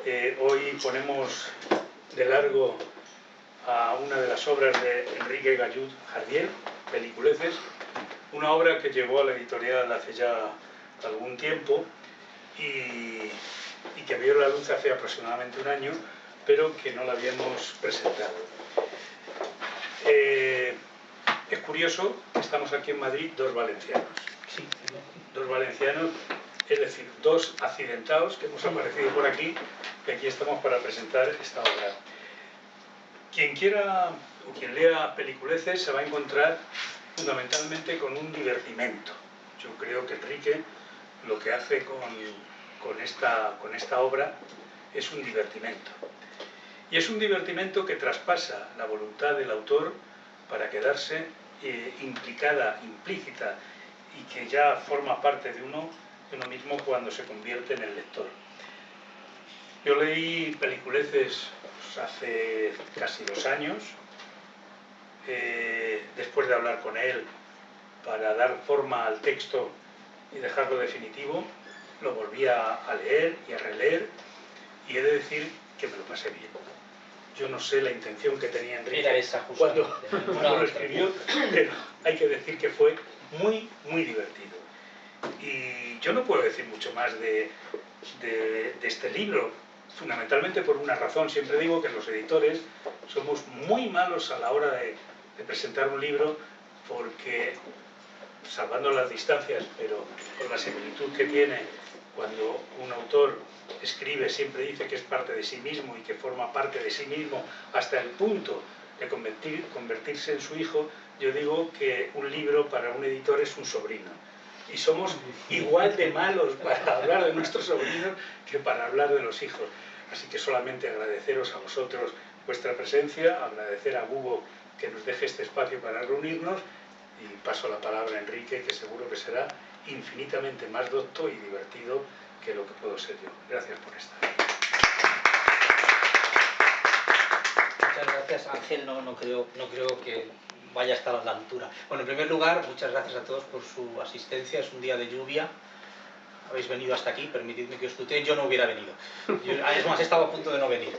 Hoy ponemos de largo a una de las obras de Enrique Gallud-Jardiel, Peliculeces, una obra que llegó a la editorial hace ya algún tiempo y que vio la luz hace aproximadamente un año, pero que no la habíamos presentado. Es curioso que estamos aquí en Madrid dos valencianos. Sí. Dos valencianos, es decir, dos accidentados que hemos aparecido por aquí, y aquí estamos para presentar esta obra. Quien quiera o quien lea Peliculeces se va a encontrar fundamentalmente con un divertimento. Yo creo que Enrique lo que hace con esta obra es un divertimento. Y es un divertimento que traspasa la voluntad del autor para quedarse implícita, y que ya forma parte de uno mismo cuando se convierte en el lector. Yo leí Peliculeces hace casi 2 años, después de hablar con él para dar forma al texto y dejarlo definitivo, lo volví a leer y a releer, y he de decir que me lo pasé bien. Yo no sé la intención que tenía Enrique cuando lo escribió, pero hay que decir que fue muy, muy divertido. Y yo no puedo decir mucho más de este libro, fundamentalmente por una razón. Siempre digo que los editores somos muy malos a la hora de presentar un libro, porque, salvando las distancias, pero con la similitud que tiene, cuando un autor escribe siempre dice que es parte de sí mismo y que forma parte de sí mismo hasta el punto de convertirse en su hijo. Yo digo que un libro para un editor es un sobrino, y somos igual de malos para hablar de nuestros sobrinos que para hablar de los hijos. Así que solamente agradeceros a vosotros vuestra presencia, agradecer a Hugo que nos deje este espacio para reunirnos, y paso la palabra a Enrique, que seguro que será infinitamente más docto y divertido que lo que puedo ser yo. Gracias por estar. Muchas gracias, Ángel. No creo que vaya a estar a la altura. Bueno, en primer lugar, muchas gracias a todos por su asistencia. Es un día de lluvia. Habéis venido hasta aquí, permitidme que os tutee. Yo no hubiera venido. Es más, estaba a punto de no venir.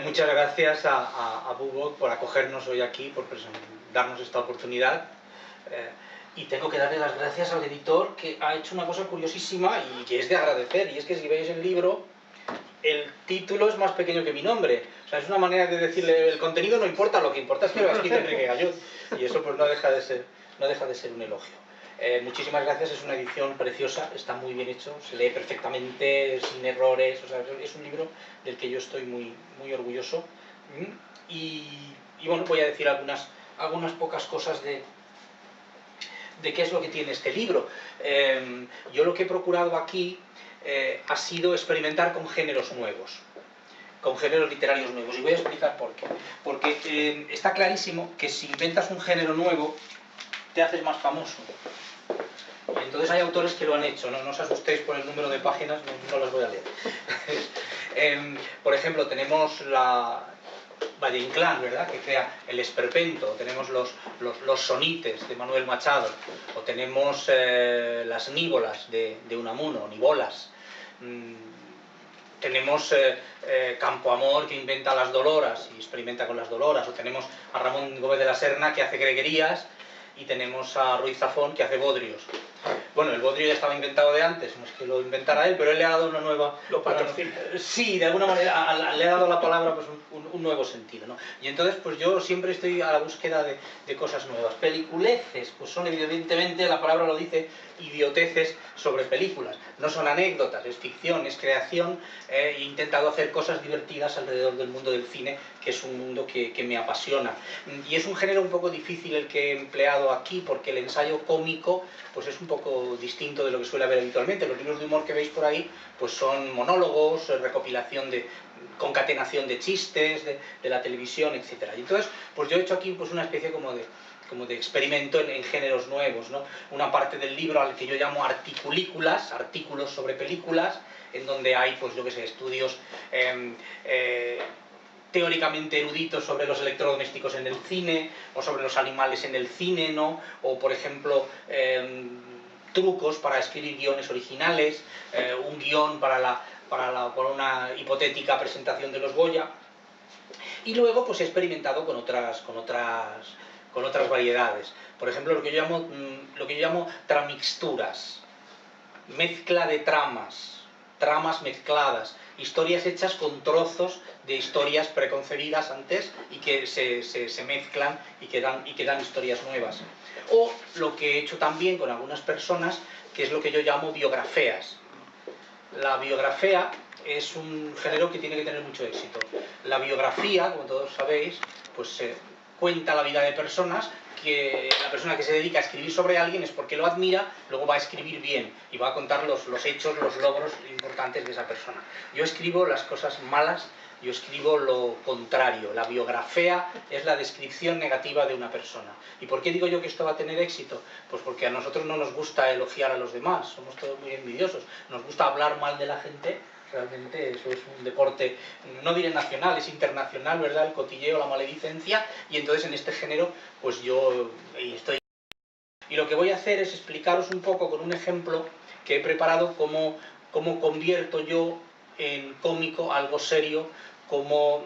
Muchas gracias a Bubok por acogernos hoy aquí, por darnos esta oportunidad. Y tengo que darle las gracias al editor, que ha hecho una cosa curiosísima y que es de agradecer, y es que si veis el libro, el título es más pequeño que mi nombre. O sea, es una manera de decirle, el contenido no importa, lo que importa es que lo ha escrito Enrique Gallud, y eso pues no deja de ser un elogio. Muchísimas gracias, es una edición preciosa, está muy bien hecho, se lee perfectamente, sin errores. O sea, es un libro del que yo estoy muy, muy orgulloso. Y bueno, voy a decir algunas pocas cosas de qué es lo que tiene este libro. Yo lo que he procurado aquí ha sido experimentar con géneros nuevos, con géneros literarios nuevos, y voy a explicar por qué. Porque está clarísimo que si inventas un género nuevo, te haces más famoso. Y entonces hay autores que lo han hecho, no os asustéis por el número de páginas, no las voy a leer. Por ejemplo, tenemos la Valle Inclán, ¿verdad?, que crea el esperpento. Tenemos los sonites de Manuel Machado, o tenemos las nívolas de Unamuno, nivolas. Tenemos Campoamor, que inventa las doloras y experimenta con las doloras, o tenemos a Ramón Gómez de la Serna, que hace greguerías, y tenemos a Ruiz Zafón, que hace bodrios. Bueno, el bodrio ya estaba inventado de antes, no es que lo inventara él, pero él le ha dado una nueva... Sí, de alguna manera le ha dado a la palabra pues, un nuevo sentido, ¿no? Y entonces pues yo siempre estoy a la búsqueda de cosas nuevas. Peliculeces, pues son evidentemente, la palabra lo dice, idioteces sobre películas. No son anécdotas, es ficción, es creación. He intentado hacer cosas divertidas alrededor del mundo del cine, que es un mundo que me apasiona. Y es un género un poco difícil el que he empleado aquí, porque el ensayo cómico pues es un poco distinto de lo que suele haber habitualmente. Los libros de humor que veis por ahí pues son monólogos, recopilación concatenación de chistes de la televisión, etc. Y entonces pues yo he hecho aquí pues una especie como de experimento en géneros nuevos, ¿no? Una parte del libro al que yo llamo articulículas, artículos sobre películas, en donde hay, pues yo que sé, estudios teóricamente eruditos sobre los electrodomésticos en el cine, o sobre los animales en el cine, ¿no? O, por ejemplo, trucos para escribir guiones originales, un guión para por una hipotética presentación de los Goya. Y luego pues he experimentado con otras variedades. Por ejemplo, lo que yo llamo tramixturas, mezcla de tramas mezcladas, historias hechas con trozos de historias preconcebidas antes y que se mezclan y que dan historias nuevas. O lo que he hecho también con algunas personas, que es lo que yo llamo biografías. La biografía es un género que tiene que tener mucho éxito. La biografía, como todos sabéis, pues cuenta la vida de personas, que la persona que se dedica a escribir sobre alguien es porque lo admira, luego va a escribir bien y va a contar los hechos, los logros importantes de esa persona. Yo escribo las cosas malas, yo escribo lo contrario. La biografía es la descripción negativa de una persona. ¿Y por qué digo yo que esto va a tener éxito? Pues porque a nosotros no nos gusta elogiar a los demás, somos todos muy envidiosos, nos gusta hablar mal de la gente. Realmente eso es un deporte, no diré nacional, es internacional, ¿verdad? El cotilleo, la maledicencia, y entonces en este género pues yo estoy. Y lo que voy a hacer es explicaros un poco con un ejemplo que he preparado cómo convierto yo en cómico algo serio, cómo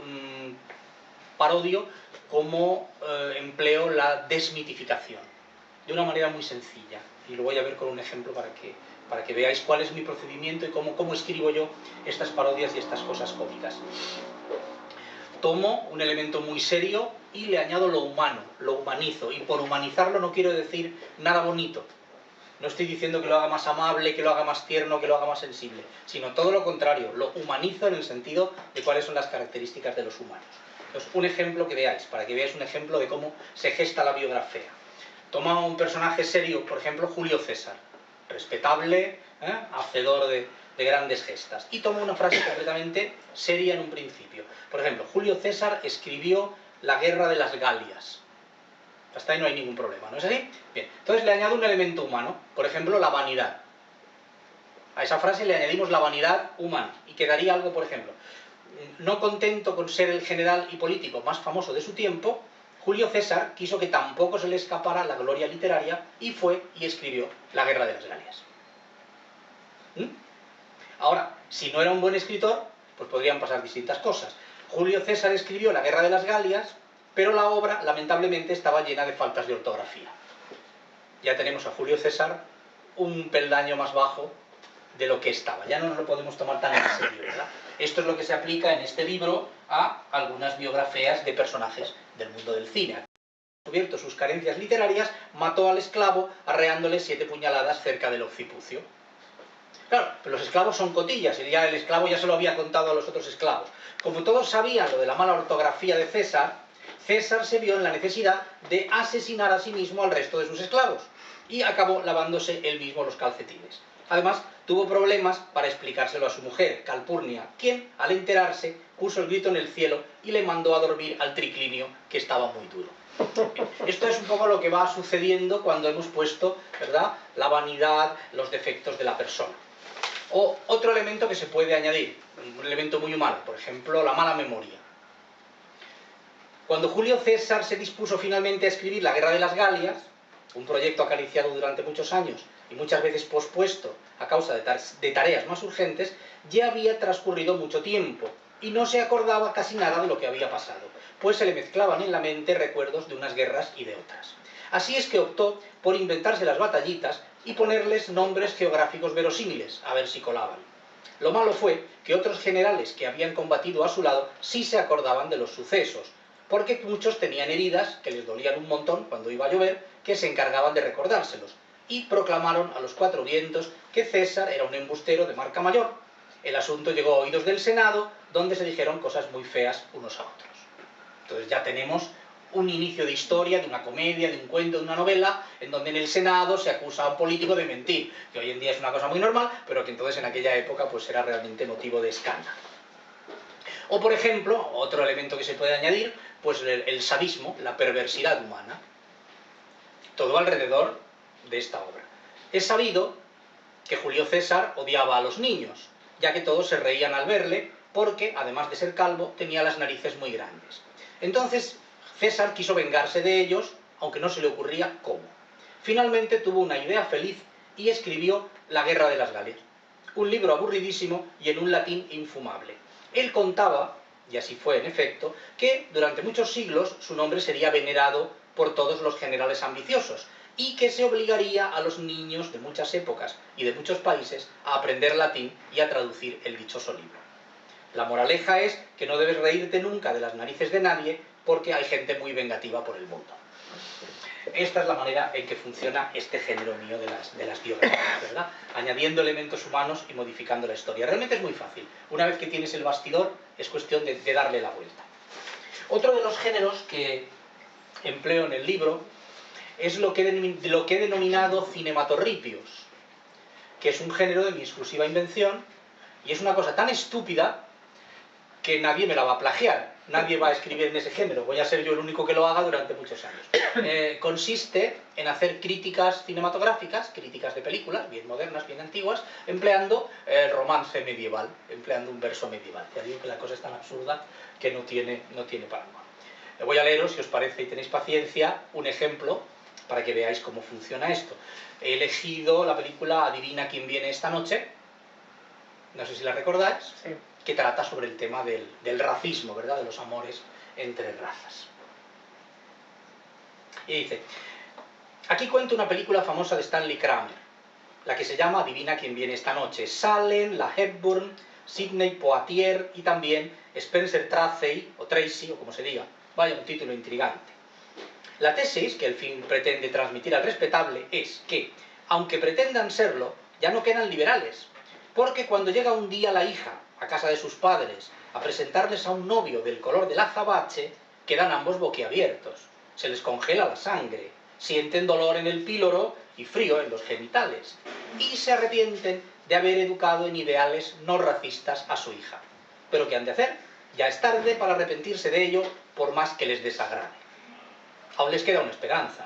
parodio, cómo empleo la desmitificación, de una manera muy sencilla. Y lo voy a ver con un ejemplo para que veáis cuál es mi procedimiento y cómo escribo yo estas parodias y estas cosas cómicas. Tomo un elemento muy serio y le añado lo humano, lo humanizo. Y por humanizarlo no quiero decir nada bonito. No estoy diciendo que lo haga más amable, que lo haga más tierno, que lo haga más sensible, sino todo lo contrario, lo humanizo en el sentido de cuáles son las características de los humanos. Entonces, un ejemplo que veáis, para que veáis un ejemplo de cómo se gesta la biografía. Toma un personaje serio, por ejemplo, Julio César, respetable, hacedor de grandes gestas, y toma una frase completamente seria en un principio. Por ejemplo, Julio César escribió La guerra de las Galias. Hasta ahí no hay ningún problema, ¿no es así? Bien, entonces le añado un elemento humano, por ejemplo, la vanidad. A esa frase le añadimos la vanidad humana, y quedaría algo, por ejemplo, no contento con ser el general y político más famoso de su tiempo, Julio César quiso que tampoco se le escapara la gloria literaria y fue y escribió La guerra de las Galias. Ahora, si no era un buen escritor, pues podrían pasar distintas cosas. Julio César escribió La guerra de las Galias, pero la obra, lamentablemente, estaba llena de faltas de ortografía. Ya tenemos a Julio César un peldaño más bajo de lo que estaba. Ya no nos lo podemos tomar tan en serio, ¿verdad? Esto es lo que se aplica en este libro a algunas biografías de personajes del mundo del cine. Descubierto sus carencias literarias, mató al esclavo arreándole 7 puñaladas cerca del occipucio. Claro, pero los esclavos son cotillas, y ya el esclavo ya se lo había contado a los otros esclavos. Como todos sabían lo de la mala ortografía de César, César se vio en la necesidad de asesinar a sí mismo al resto de sus esclavos, y acabó lavándose él mismo los calcetines. Además, tuvo problemas para explicárselo a su mujer, Calpurnia, quien, al enterarse, puso el grito en el cielo y le mandó a dormir al triclinio, que estaba muy duro. Esto es un poco lo que va sucediendo cuando hemos puesto, ¿verdad?, la vanidad, los defectos de la persona. O otro elemento que se puede añadir, un elemento muy humano, por ejemplo, la mala memoria. Cuando Julio César se dispuso finalmente a escribir La guerra de las Galias, un proyecto acariciado durante muchos años y muchas veces pospuesto a causa de tareas más urgentes, ya había transcurrido mucho tiempo y no se acordaba casi nada de lo que había pasado, pues se le mezclaban en la mente recuerdos de unas guerras y de otras. Así es que optó por inventarse las batallitas y ponerles nombres geográficos verosímiles, a ver si colaban. Lo malo fue que otros generales que habían combatido a su lado sí se acordaban de los sucesos, porque muchos tenían heridas que les dolían un montón cuando iba a llover, que se encargaban de recordárselos, y proclamaron a los 4 vientos que César era un embustero de marca mayor. El asunto llegó a oídos del Senado, donde se dijeron cosas muy feas unos a otros. Entonces ya tenemos un inicio de historia, de una comedia, de un cuento, de una novela, en donde en el Senado se acusa a un político de mentir, que hoy en día es una cosa muy normal, pero que entonces en aquella época pues era realmente motivo de escándalo. O por ejemplo, otro elemento que se puede añadir, pues el sadismo, la perversidad humana. Todo alrededor de esta obra. Es sabido que Julio César odiaba a los niños, ya que todos se reían al verle, porque, además de ser calvo, tenía las narices muy grandes. Entonces, César quiso vengarse de ellos, aunque no se le ocurría cómo. Finalmente tuvo una idea feliz y escribió La guerra de las Galias. un libro aburridísimo y en un latín infumable. Él contaba, y así fue en efecto, que durante muchos siglos su nombre sería venerado por todos los generales ambiciosos, y que se obligaría a los niños de muchas épocas y de muchos países a aprender latín y a traducir el dichoso libro. La moraleja es que no debes reírte nunca de las narices de nadie, porque hay gente muy vengativa por el mundo. Esta es la manera en que funciona este género mío de las biografías, ¿verdad? Añadiendo elementos humanos y modificando la historia. Realmente es muy fácil. Una vez que tienes el bastidor, es cuestión de darle la vuelta. Otro de los géneros que empleo en el libro es lo que he denominado cinematorripios, que es un género de mi exclusiva invención, y es una cosa tan estúpida que nadie me la va a plagiar. Nadie va a escribir en ese género, voy a ser yo el único que lo haga durante muchos años. Consiste en hacer críticas cinematográficas, críticas de películas, bien modernas, bien antiguas, empleando romance medieval, empleando un verso medieval. Ya digo que la cosa es tan absurda que no tiene parangón. Voy a leeros, si os parece y tenéis paciencia, un ejemplo para que veáis cómo funciona esto. He elegido la película Adivina quién viene esta noche, no sé si la recordáis, Sí. que trata sobre el tema del racismo, ¿verdad? De los amores entre razas. Y dice, aquí cuento una película famosa de Stanley Kramer, la que se llama Adivina quién viene esta noche. Salen la Hepburn, Sidney Poitier y también Spencer Tracy, o como se diga. Vaya, un título intrigante. La tesis que el film pretende transmitir al respetable es que, aunque pretendan serlo, ya no quedan liberales, porque cuando llega un día la hija a casa de sus padres a presentarles a un novio del color del azabache, quedan ambos boquiabiertos, se les congela la sangre, sienten dolor en el píloro y frío en los genitales, y se arrepienten de haber educado en ideales no racistas a su hija. ¿Pero qué han de hacer? Ya es tarde para arrepentirse de ello, por más que les desagrade. Aún les queda una esperanza.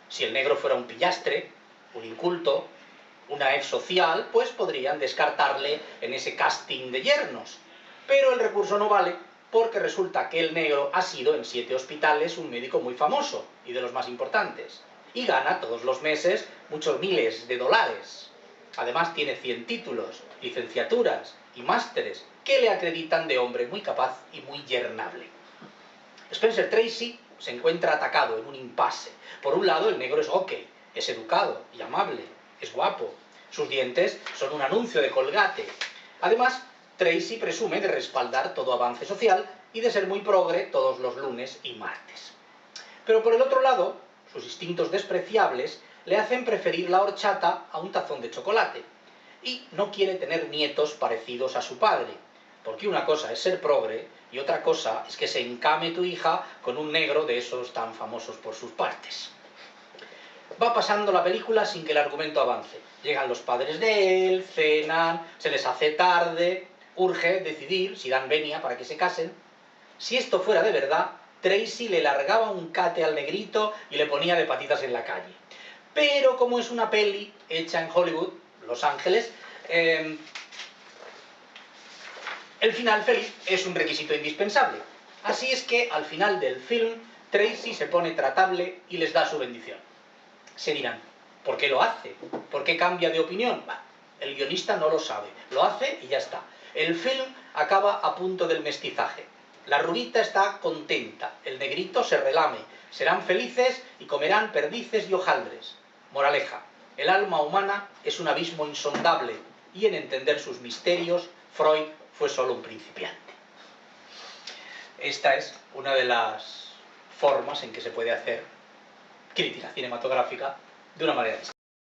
Si el negro fuera un pillastre, un inculto, una ex social, pues podrían descartarle en ese casting de yernos. Pero el recurso no vale, porque resulta que el negro ha sido en 7 hospitales un médico muy famoso y de los más importantes, y gana todos los meses muchos miles de dólares. Además tiene 100 títulos, licenciaturas y másteres que le acreditan de hombre muy capaz y muy yernable. Spencer Tracy se encuentra atacado en un impasse. Por un lado, el negro es ok, es educado y amable, es guapo. Sus dientes son un anuncio de Colgate. Además, Tracy presume de respaldar todo avance social y de ser muy progre todos los lunes y martes. Pero por el otro lado, sus instintos despreciables le hacen preferir la horchata a un tazón de chocolate. Y no quiere tener nietos parecidos a su padre, porque una cosa es ser progre y otra cosa es que se encame tu hija con un negro de esos tan famosos por sus partes. Va pasando la película sin que el argumento avance. Llegan los padres de él, cenan, se les hace tarde, urge decidir si dan venia para que se casen. Si esto fuera de verdad, Tracy le largaba un cate al negrito y le ponía de patitas en la calle. Pero como es una peli hecha en Hollywood, Los Ángeles, el final feliz es un requisito indispensable. Así es que al final del film, Tracy se pone tratable y les da su bendición. Se dirán, ¿por qué lo hace? ¿Por qué cambia de opinión? Bah, el guionista no lo sabe, lo hace y ya está. El film acaba a punto del mestizaje. La rubita está contenta, el negrito se relame, serán felices y comerán perdices y hojaldres. Moraleja, el alma humana es un abismo insondable y en entender sus misterios, Freud fue solo un principiante. Esta es una de las formas en que se puede hacer crítica cinematográfica de una manera distinta.